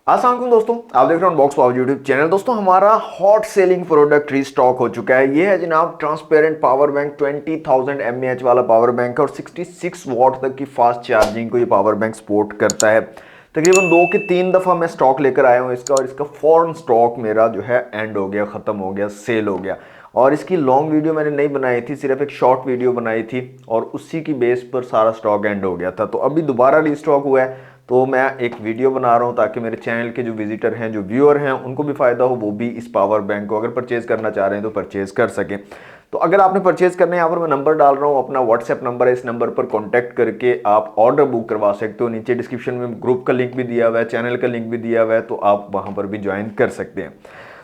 अस्सलाम वालेकुम दोस्तों, आप देख रहे हो अनबॉक्स पावर यूट्यूब चैनल। दोस्तों हमारा हॉट सेलिंग प्रोडक्ट रीस्टॉक हो चुका है। ये है जनाब ट्रांसपेरेंट पावर बैंक 20,000 mAh वाला पावर बैंक है और 66 वॉट तक की फास्ट चार्जिंग को ये पावर बैंक सपोर्ट करता है। तकरीबन 2 के 3 दफ़ा मैं स्टॉक लेकर आया हूँ इसका, और इसका फॉरन स्टॉक मेरा जो है एंड हो गया, ख़त्म हो गया, सेल हो गया। और इसकी लॉन्ग वीडियो मैंने नहीं बनाई थी, सिर्फ एक शॉर्ट वीडियो बनाई थी और उसी की बेस पर सारा स्टॉक एंड हो गया था। तो अभी दोबारा रीस्टॉक हुआ है, तो मैं एक वीडियो बना रहा हूं ताकि मेरे चैनल के जो विजिटर हैं, जो व्यूअर हैं, उनको भी फ़ायदा हो, वो भी इस पावर बैंक को अगर परचेज करना चाह रहे हैं तो परचेज कर सकें। तो अगर आपने परचेज करना है, यहाँ पर मैं नंबर डाल रहा हूँ, अपना व्हाट्सएप नंबर है, इस नंबर पर कॉन्टैक्ट करके आप ऑर्डर बुक करवा सकते हो। नीचे डिस्क्रिप्शन में ग्रुप का लिंक भी दिया हुआ है, चैनल का लिंक भी दिया हुआ है, तो आप वहाँ पर भी ज्वाइन कर सकते हैं।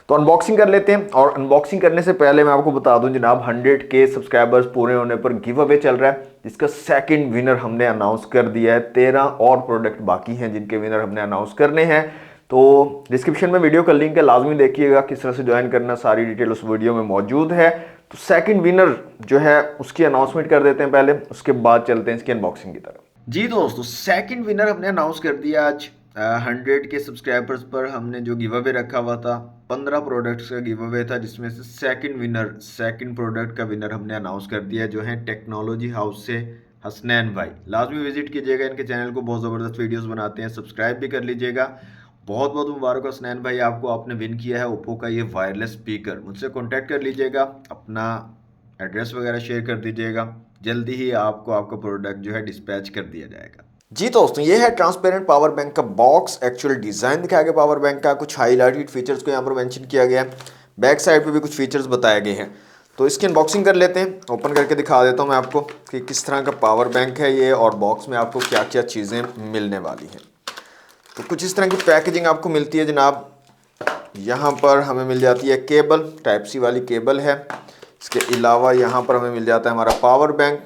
तो अनबॉक्सिंग कर लेते हैं। और अनबॉक्सिंग करने से पहले मैं आपको बता दूं जनाब, 100K सब्सक्राइबर्स पूरे होने पर गिव अवे चल रहा है, जिसका सेकंड विनर हमने अनाउंस कर दिया है। 13 और प्रोडक्ट बाकी हैं जिनके विनर हमने अनाउंस करने हैं। तो डिस्क्रिप्शन में वीडियो का लिंक है, लाजमी देखिएगा किस तरह से ज्वाइन करना, सारी डिटेल उस वीडियो में मौजूद है। तो सेकंड विनर जो है उसकी अनाउंसमेंट कर देते हैं पहले, उसके बाद चलते हैं इसकी अनबॉक्सिंग की तरफ। जी दोस्तों, सेकंड विनर हमने अनाउंस कर दिया आज। 100K सब्सक्राइबर्स पर हमने जो गिव अवे रखा हुआ था, 15 प्रोडक्ट्स का गिव अवे था, जिसमें से सेकंड प्रोडक्ट का विनर हमने अनाउंस कर दिया, जो है टेक्नोलॉजी हाउस से हसनैन भाई। लाजमी विजिट कीजिएगा इनके चैनल को, बहुत ज़बरदस्त वीडियोस बनाते हैं, सब्सक्राइब भी कर लीजिएगा। बहुत बहुत मुबारक हसनैन भाई, आपको, आपने विन किया है ओप्पो का ये वायरलेस स्पीकर। मुझसे कॉन्टैक्ट कर लीजिएगा, अपना एड्रेस वगैरह शेयर कर दीजिएगा, जल्दी ही आपको आपका प्रोडक्ट जो है डिस्पैच कर दिया जाएगा। जी दोस्तों, ये है ट्रांसपेरेंट पावर बैंक का बॉक्स। एक्चुअल डिज़ाइन दिखाया गया पावर बैंक का, कुछ हाईलाइटेड फीचर्स को यहाँ पर मेंशन किया गया है। बैक साइड पे भी कुछ फीचर्स बताए गए हैं। तो इसकी अनबॉक्सिंग कर लेते हैं। ओपन करके दिखा देता हूँ मैं आपको कि किस तरह का पावर बैंक है ये, और बॉक्स में आपको क्या क्या चीज़ें मिलने वाली हैं। तो कुछ इस तरह की पैकेजिंग आपको मिलती है जनाब। यहाँ पर हमें मिल जाती है केबल, टाइप सी वाली केबल है। इसके अलावा यहाँ पर हमें मिल जाता है हमारा पावर बैंक,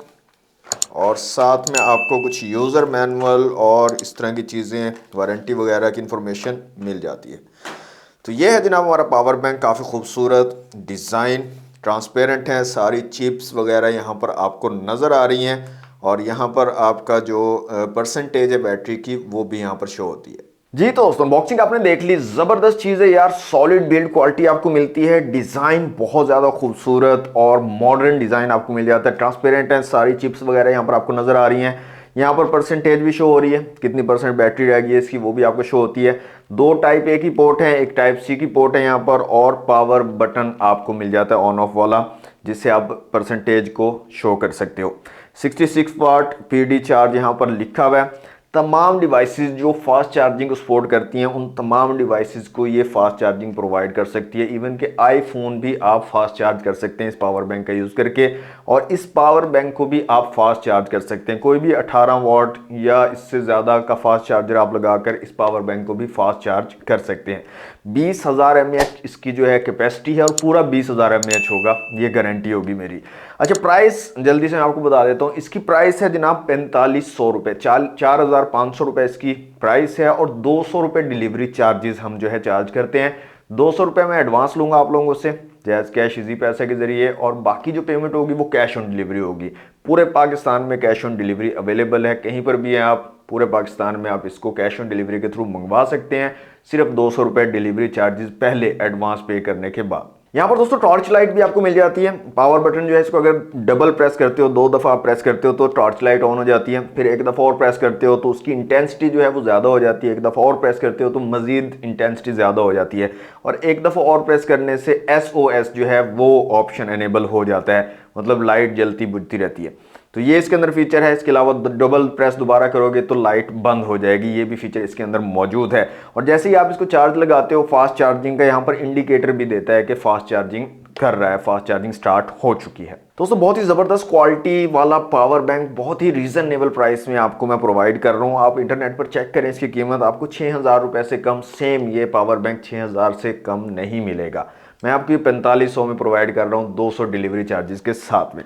और साथ में आपको कुछ यूज़र मैनुअल और इस तरह की चीज़ें, वारंटी वगैरह की इंफॉर्मेशन मिल जाती है। तो ये है जनाब हमारा पावर बैंक, काफ़ी खूबसूरत डिज़ाइन, ट्रांसपेरेंट है, सारी चिप्स वगैरह यहाँ पर आपको नज़र आ रही हैं, और यहाँ पर आपका जो परसेंटेज है बैटरी की, वो भी यहाँ पर शो होती है। जी तो दोस्तों, अनबॉक्सिंग आपने देख ली, जबरदस्त चीज है यार, सॉलिड बिल्ड क्वालिटी आपको मिलती है, डिजाइन बहुत ज्यादा खूबसूरत और मॉडर्न डिजाइन आपको मिल जाता है। ट्रांसपेरेंट है, सारी चिप्स वगैरह यहाँ पर आपको नजर आ रही हैं। यहाँ पर परसेंटेज भी शो हो रही है, कितनी परसेंट बैटरी रहेगी इसकी, वो भी आपको शो होती है। 2 टाइप ए की पोर्ट है, एक टाइप सी की पोर्ट है यहाँ पर, और पावर बटन आपको मिल जाता है ऑन ऑफ वाला, जिससे आप परसेंटेज को शो कर सकते हो। 66 वाट PD चार्ज यहाँ पर लिखा हुआ है। तमाम डिवाइसेस जो फास्ट चार्जिंग को सपोर्ट करती हैं, उन तमाम डिवाइसेस को ये फास्ट चार्जिंग प्रोवाइड कर सकती है। इवन के आईफोन भी आप फास्ट चार्ज कर सकते हैं इस पावर बैंक का यूज़ करके, और इस पावर बैंक को भी आप फास्ट चार्ज कर सकते हैं। कोई भी 18 वॉट या इससे ज़्यादा का फास्ट चार्जर आप लगाकर इस पावर बैंक को भी फास्ट चार्ज कर सकते हैं। 20,000 mAh इसकी जो है कैपेसिटी है, और पूरा 20,000 mAh होगा, ये गारंटी होगी मेरी। अच्छा, प्राइस जल्दी से मैं आपको बता देता हूँ। इसकी प्राइस है जनाब 4500 रुपये, 4,500 रुपये इसकी प्राइस है, और 200 रुपये डिलीवरी चार्जेस हम जो है चार्ज करते हैं। 200 रुपये मैं एडवांस लूँगा आप लोगों से जैज़ कैश इजी पैसे के ज़रिए, और बाकी जो पेमेंट होगी वो कैश ऑन डिलीवरी होगी। पूरे पाकिस्तान में कैश ऑन डिलीवरी अवेलेबल है, कहीं पर भी हैं आप पूरे पाकिस्तान में, आप इसको कैश ऑन डिलीवरी के थ्रू मंगवा सकते हैं, सिर्फ 200 रुपये डिलीवरी चार्जेस पहले एडवांस पे करने के बाद। यहाँ पर दोस्तों टॉर्च लाइट भी आपको मिल जाती है। पावर बटन जो है, इसको अगर डबल प्रेस करते हो, 2 दफ़ा आप प्रेस करते हो तो टॉर्च लाइट ऑन हो जाती है, फिर एक दफ़ा और प्रेस करते हो तो उसकी इंटेंसिटी जो है वो ज़्यादा हो जाती है, एक दफ़ा और प्रेस करते हो तो मज़ीद इंटेंसिटी ज़्यादा हो जाती है, और एक दफ़ा और प्रेस करने से SOS जो है वो ऑप्शन एनेबल हो जाता है, मतलब लाइट जलती बुझती रहती है। तो ये इसके अंदर फीचर है। इसके अलावा डबल प्रेस दोबारा करोगे तो लाइट बंद हो जाएगी, ये भी फीचर इसके अंदर मौजूद है। और जैसे ही आप इसको चार्ज लगाते हो, फास्ट चार्जिंग का यहाँ पर इंडिकेटर भी देता है कि फास्ट चार्जिंग कर रहा है, फास्ट चार्जिंग स्टार्ट हो चुकी है। दोस्तों बहुत ही ज़बरदस्त क्वालिटी वाला पावर बैंक, बहुत ही रीजनेबल प्राइस में आपको मैं प्रोवाइड कर रहा हूँ। आप इंटरनेट पर चेक करें, इसकी कीमत आपको 6,000 रुपये से कम, सेम ये पावर बैंक 6,000 से कम नहीं मिलेगा। मैं आपको 4500 में प्रोवाइड कर रहा हूँ, 200 डिलीवरी चार्जेस के साथ में।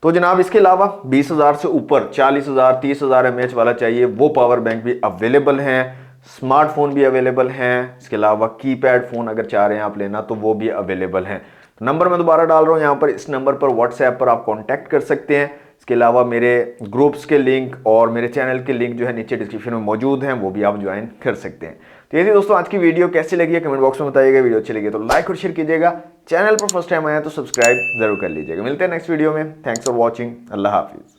तो जनाब इसके अलावा 20,000 से ऊपर 40,000 30,000 mAh वाला चाहिए, वो पावर बैंक भी अवेलेबल हैं। स्मार्टफोन भी अवेलेबल हैं। इसके अलावा कीपैड फ़ोन अगर चाह रहे हैं आप लेना तो वो भी अवेलेबल हैं। तो नंबर मैं दोबारा डाल रहा हूँ यहाँ पर, इस नंबर पर व्हाट्सएप पर आप कॉन्टैक्ट कर सकते हैं। इसके अलावा मेरे ग्रुप्स के लिंक और मेरे चैनल के लिंक जो है नीचे डिस्क्रिप्शन में मौजूद हैं, वो भी आप ज्वाइन कर सकते हैं। तो ये थी दोस्तों आज की वीडियो, कैसी लगी है कमेंट बॉक्स में बताइएगा। वीडियो अच्छी लगी तो लाइक और शेयर कीजिएगा, चैनल पर फर्स्ट टाइम आया तो सब्सक्राइब जरूर कर लीजिएगा। मिलते हैं नेक्स्ट वीडियो में। Thanks for watching. Allah Hafiz.